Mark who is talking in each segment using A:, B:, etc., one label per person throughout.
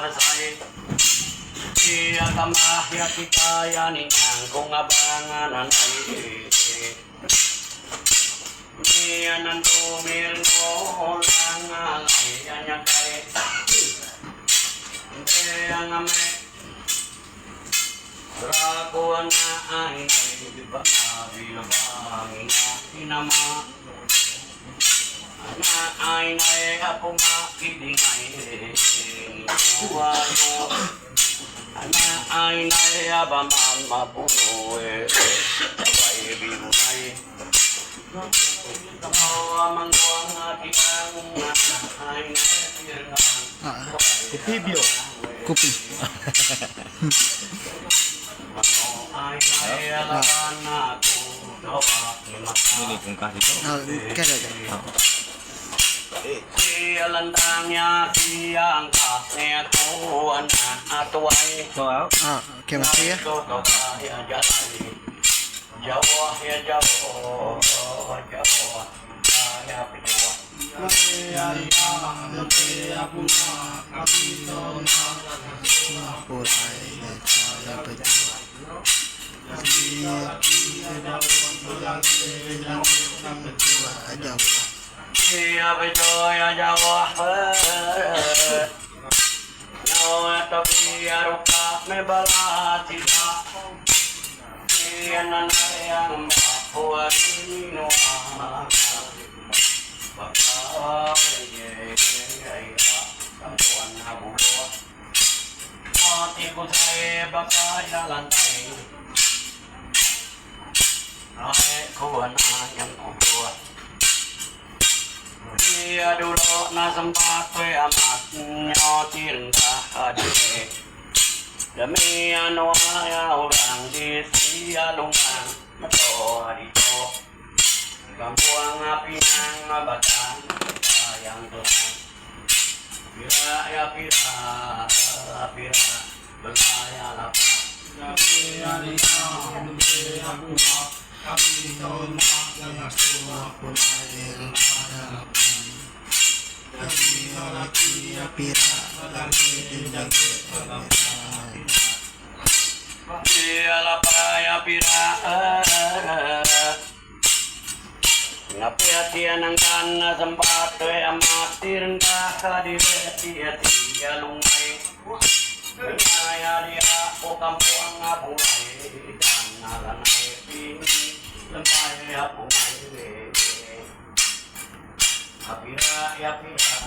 A: besai iya kamah ya kita ya ninang kung abangan anay iya nanto mirno lang alay anya kay ang ame rakuan na ay di pa nabilabangin na inama na ay apo makidingay wano na ay abaman mapuno ay binay mangwang ating ay
B: Kupibyo. Kupi.
C: Ini kung kasih to.
B: Kaya.
A: Lantangnya siang kasih tuan atuai.
B: Oke masih ya.
A: Jawa ya Jawa, Jawa, saya Jawa. Iya betul ya Jawa. Nyawa tapi aruka mebalah tidak. Iya nana yang bawa dinoa. Bakal ye kampuan habulo. Hatiku saya bakal jalan tay. Ay kuan yang kuat. Iya dulu na sempat we amat nyotir hadi. Demi anu ya orang di sialungan meto hadito. Kampuang api nang abatan sayang Tuhan. Pira ya pira, pira belaya lapang. Kami adina, kami aku kami tolma yang semua pulai harapan. Kami lagi ya pira, kami dijaga harapan. Dia lapaya pira. Ngapi hatian ang kana sempat we amatir ka di hati ya lumay kaya dia o kampuang ngabungay dan nalanay pini lempay apungay apira ya pira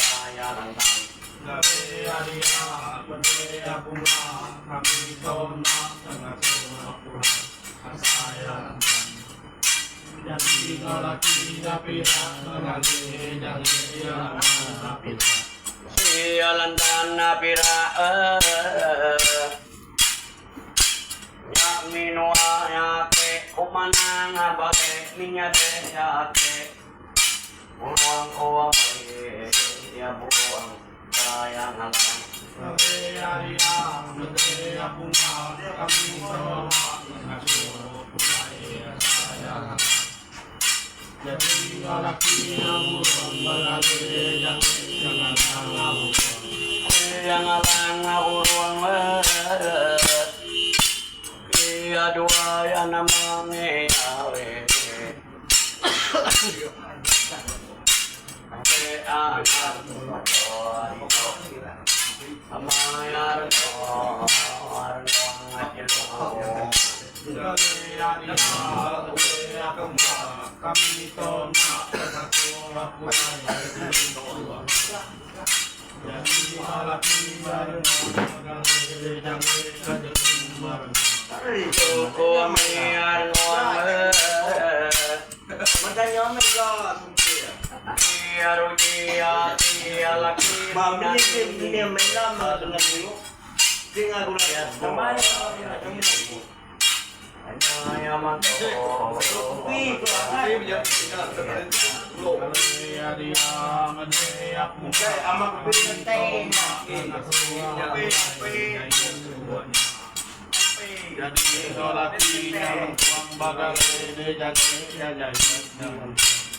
A: saya lantang ngapi dia pede apungay kami tona tengah semua saya jadi lagi dapira nanti jadi dapira sialan tanah pira ya minua ya ke kumana ngabate ninya de ya ke buang uang ya buang sayang alam ya ya menjadi bunga kami tolak sayang jadi laki yang beralih yang alang urang iya dua yang namanya awe anak amayar kami tolak jadi laki Ko amayar
D: Magkanya may
A: iya rugia iya laki
D: Mami ini may lama dengan dulu. Tinggal gula ya. Namanya
A: Ay manto.
D: Jadi laki yang tuang bagal jadi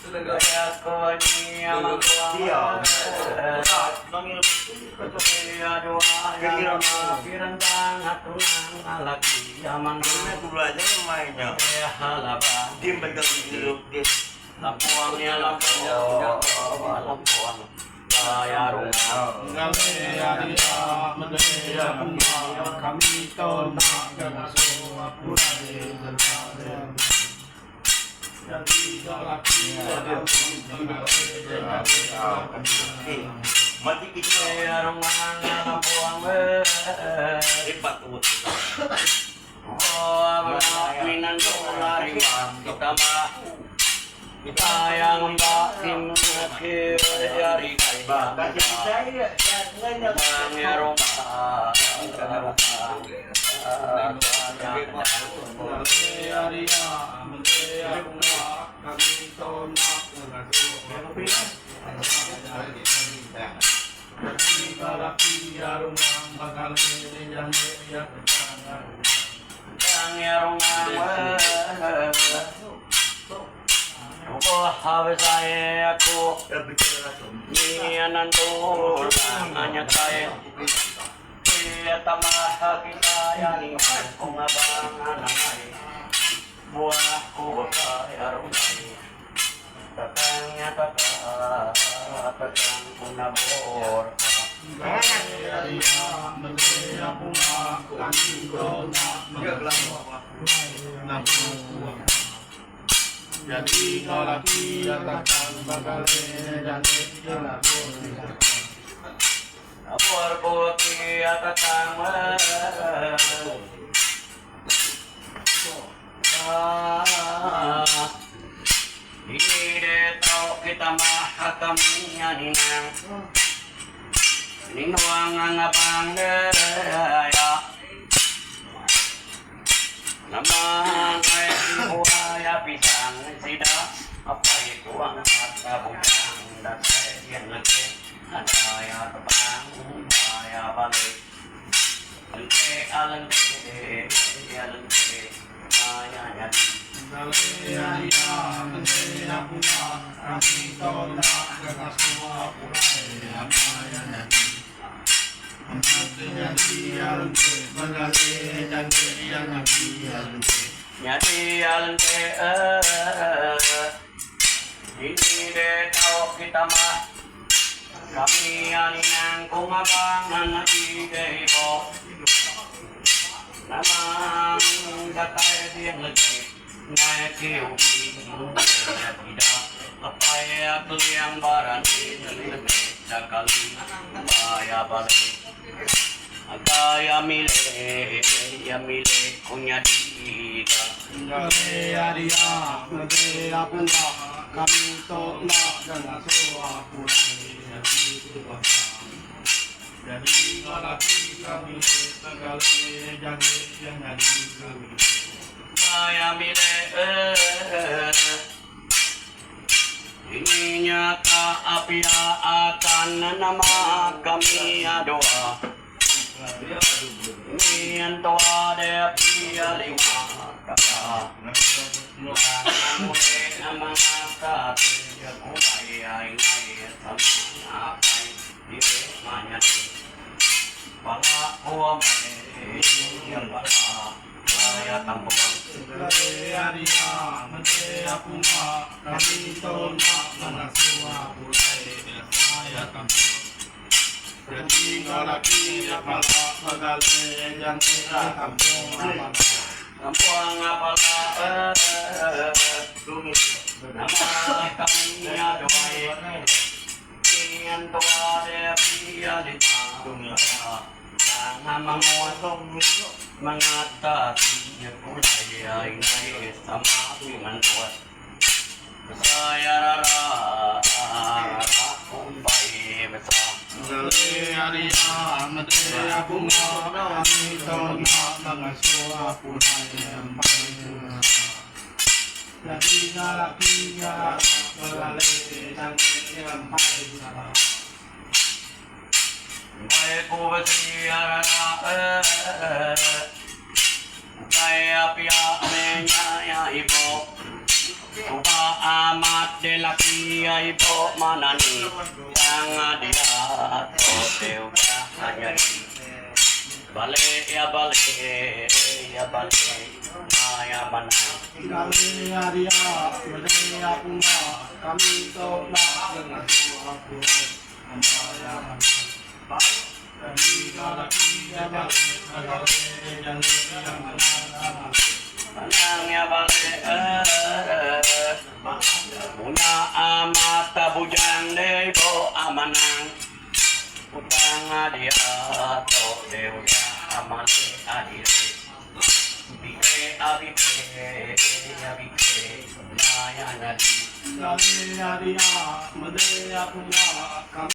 A: Kaya ko ni amang tuang
D: panggil
A: pirandang atunang alaki yaman
D: dulu aja mainnya. Dia pegang dulu dia.
A: lampuangnya lampuang kaya rumah
E: kami tolak dengan semua purai
D: Mati kita.
A: kaya rumah lampuang
D: Hebat tuh.
A: minan lari kita mah kita yang batin dari
D: Kasih saya jangan
A: rumah habis saya aku nianan tuh hanya saya dia tamah kita yang ingat kung abangan namay buahku kaya rumay tatangnya tatang kunabor
E: jadi lagi akan bakal jadi
A: Apor ko kaya tatang ini dito kita mahakamiyan inang ninuang ang panggaya naman ay buhaya pisang sida apay tuang at kabutang datay yan lagi adaya tepang daya balik lente alente alente ayah Nyati alente ini detail kita mah kami aninang kung abangan nagigaybo namang datay diyang lagay ngay kiyubi tidak apay akliyang barani nalagay sakali baya balik agaya mile kunya diga
E: kami tolak dengan semua purai jadi lagi kami segala jadi yang jadi kami
A: agaya mile ini nyata api akan nama kami doa ini antoa de api lima kata mulai nama kata dia mulai ai sama apa dia manya bala kuam yang bala saya tambang
E: kami tolak dengan semua purai saya kampung jadi lagi apala segala yang kita kampung
A: Kampuang apala nama kami adoy ingin tua de pia lima nama motong mengatasi kulai ay sama dengan kuat saya rara kumpai besar
E: jadi lakinya melalui dan
A: baik ku bersiara kaya pia menyaya ibu Kuba amat de laki ibu manani yang adiato deuda anyari bale ya maya manang
E: kami Arya Medaya Puna kami tolak dengan suatu amaya kami galaki jabat negara yang
A: manang ya bale punya amata bujang debo amanang utang adia to deuda amale adire bike abike maya nadi
E: kami Arya Medaya Puna kami